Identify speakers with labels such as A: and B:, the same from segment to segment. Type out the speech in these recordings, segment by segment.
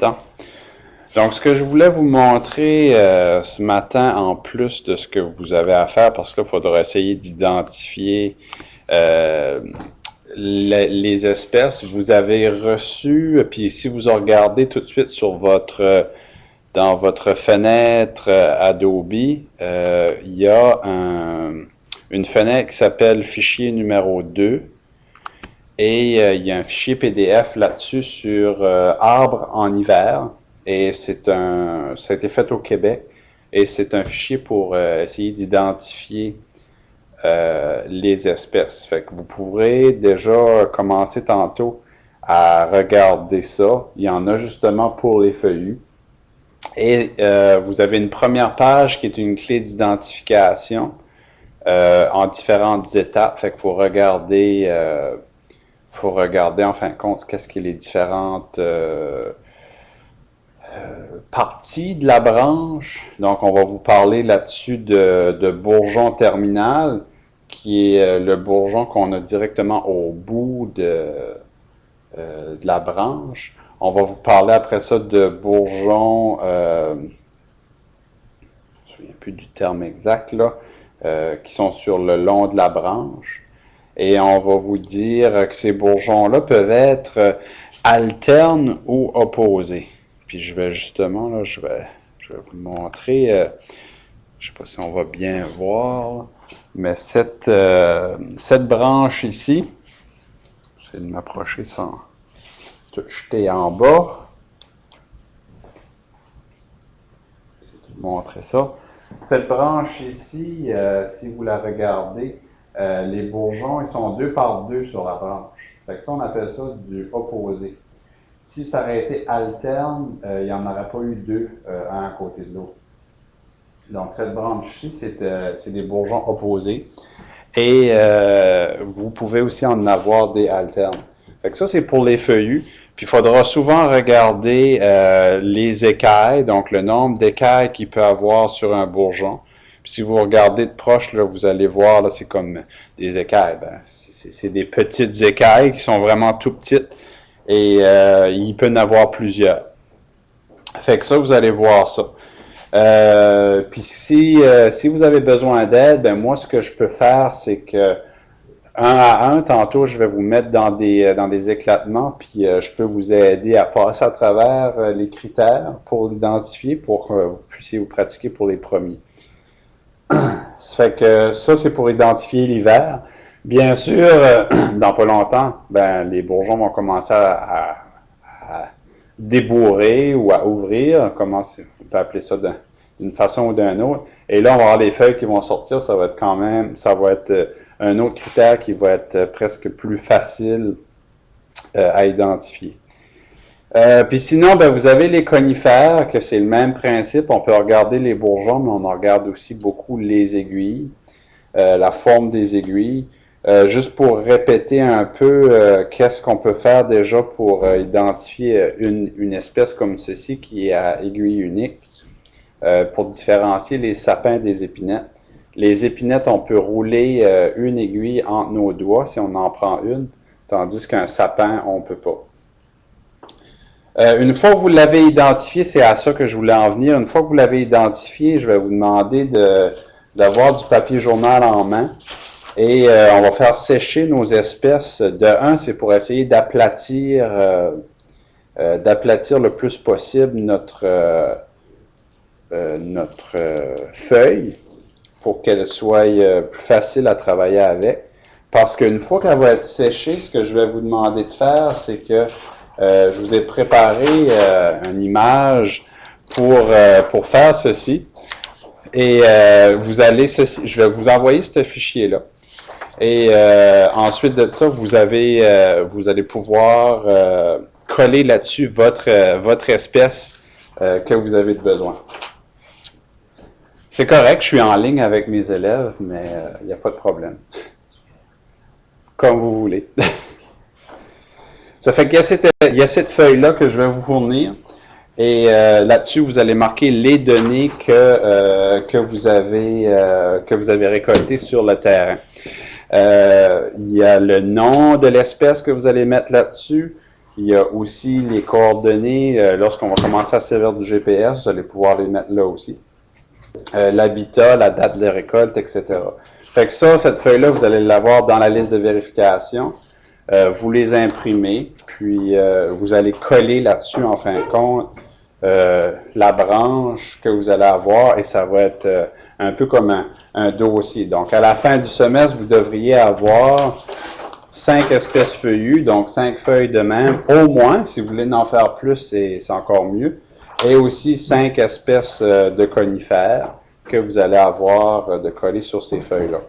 A: temps. Donc, ce que je voulais vous montrer ce matin, en plus de ce que vous avez à faire, parce que là, il faudra essayer d'identifier les espèces. Vous avez reçu, puis si vous regardez tout de suite sur dans votre fenêtre Adobe, il y a une fenêtre qui s'appelle Fichier numéro 2. Et il y a un fichier PDF là-dessus sur arbres en hiver. Et ça a été fait au Québec. Et c'est un fichier pour essayer d'identifier les espèces. Fait que vous pourrez déjà commencer tantôt à regarder ça. Il y en a justement pour les feuillus. Et vous avez une première page qui est une clé d'identification en différentes étapes. Fait qu'il faut regarder en fin de compte qu'est-ce que les différentes parties de la branche. Donc, on va vous parler là-dessus de bourgeon terminal, qui est le bourgeon qu'on a directement au bout de la branche. On va vous parler après ça de bourgeons, je ne me souviens plus du terme exact, là, qui sont sur le long de la branche. Et on va vous dire que ces bourgeons-là peuvent être alternes ou opposés. Puis je vais justement, là, je vais vous montrer, je ne sais pas si on va bien voir, mais cette branche ici, j'essaie de m'approcher sans tout jeter en bas. Je vais vous montrer ça. Cette branche ici, si vous la regardez, les bourgeons, ils sont 2 par 2 sur la branche. Fait que ça, on appelle ça du opposé. Si ça aurait été alterne, il n'y en aurait pas eu 2, un à côté de l'autre. Donc, cette branche-ci, c'est des bourgeons opposés. Et vous pouvez aussi en avoir des alternes. Fait que ça, c'est pour les feuillus. Puis, il faudra souvent regarder les écailles, donc le nombre d'écailles qu'il peut avoir sur un bourgeon. Puis si vous regardez de proche, là, vous allez voir, là, c'est comme des écailles. Ben, c'est des petites écailles qui sont vraiment tout petites. Et il peut y en avoir plusieurs. Fait que ça, vous allez voir ça. Puis si vous avez besoin d'aide, ben moi, ce que je peux faire, c'est que un à un, tantôt, je vais vous mettre dans des éclatements, puis je peux vous aider à passer à travers les critères pour l'identifier, pour que vous puissiez vous pratiquer pour les premiers. Ça fait que ça, c'est pour identifier l'hiver. Bien sûr, dans pas longtemps, ben, les bourgeons vont commencer à débourrer ou à ouvrir, on peut appeler ça d'une façon ou d'une autre. Et là, on va avoir les feuilles qui vont sortir, ça va être un autre critère qui va être presque plus facile à identifier. Puis sinon, ben, vous avez les conifères, que c'est le même principe. On peut regarder les bourgeons, mais on en regarde aussi beaucoup les aiguilles, la forme des aiguilles. Juste pour répéter un peu, qu'est-ce qu'on peut faire déjà pour identifier une espèce comme ceci qui est à aiguille unique, pour différencier les sapins des épinettes. Les épinettes, on peut rouler une aiguille entre nos doigts si on en prend une, tandis qu'un sapin, on ne peut pas. Une fois que vous l'avez identifié, c'est à ça que je voulais en venir. Une fois que vous l'avez identifié, je vais vous demander d'avoir du papier journal en main. Et on va faire sécher nos espèces. De un, c'est pour essayer d'aplatir le plus possible notre feuille pour qu'elle soit plus facile à travailler avec. Parce qu'une fois qu'elle va être séchée, ce que je vais vous demander de faire, c'est que je vous ai préparé une image pour faire ceci. Et je vais vous envoyer ce fichier-là. Et ensuite de ça, vous allez pouvoir coller là-dessus votre espèce que vous avez de besoin. C'est correct, je suis en ligne avec mes élèves, mais il n'y a pas de problème. Comme vous voulez. Ça fait qu'il y a cette feuille-là que je vais vous fournir. Et là-dessus, vous allez marquer les données que vous avez récoltées sur le terrain. Il y a le nom de l'espèce que vous allez mettre là-dessus. Il y a aussi les coordonnées. Lorsqu'on va commencer à servir du GPS, vous allez pouvoir les mettre là aussi. L'habitat, la date de récolte, etc. Fait que ça, cette feuille-là, vous allez l'avoir dans la liste de vérification. Vous les imprimez, puis vous allez coller là-dessus, en fin de compte, la branche que vous allez avoir, et ça va être un peu comme un dossier. Donc, à la fin du semestre, vous devriez avoir 5 espèces feuillues, donc 5 feuilles de même, au moins. Si vous voulez en faire plus, c'est encore mieux. Et aussi 5 espèces de conifères que vous allez avoir de coller sur ces feuilles-là.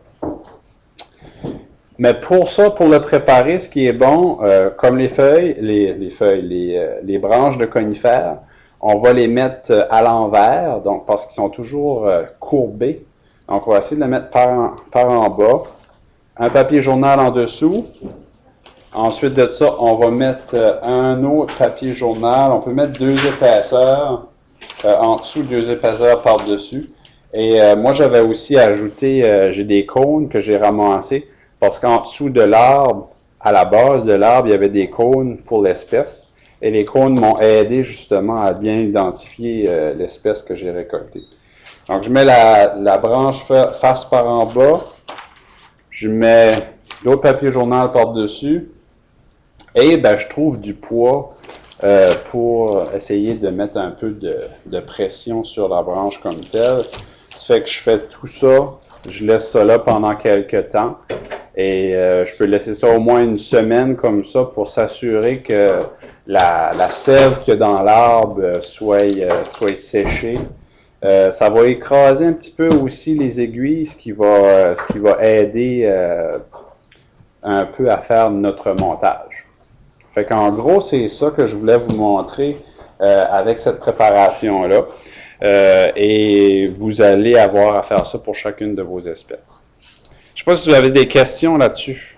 A: Mais pour ça, pour le préparer, ce qui est bon, comme les feuilles, les branches de conifères, on va les mettre à l'envers, donc parce qu'ils sont toujours courbés. Donc, on va essayer de les mettre par en bas. Un papier journal en dessous. Ensuite de ça, on va mettre un autre papier journal. On peut mettre 2 épaisseurs en dessous, 2 épaisseurs par-dessus. Et moi, j'avais aussi ajouté, j'ai des cônes que j'ai ramassés, parce qu'en dessous de l'arbre, à la base de l'arbre, il y avait des cônes pour l'espèce. Et les cônes m'ont aidé justement à bien identifier l'espèce que j'ai récoltée. Donc, je mets la branche face par en bas. Je mets l'autre papier journal par-dessus. Et ben, je trouve du poids pour essayer de mettre un peu de pression sur la branche comme telle. Ça fait que je fais tout ça. Je laisse ça là pendant quelques temps. Et je peux laisser ça au moins une semaine comme ça pour s'assurer que la sève qu'il y a dans l'arbre soit séchée. Ça va écraser un petit peu aussi les aiguilles, ce qui va aider un peu à faire notre montage. Fait qu'en gros, c'est ça que je voulais vous montrer avec cette préparation-là. Et vous allez avoir à faire ça pour chacune de vos espèces. Je ne sais pas si vous avez des questions là-dessus.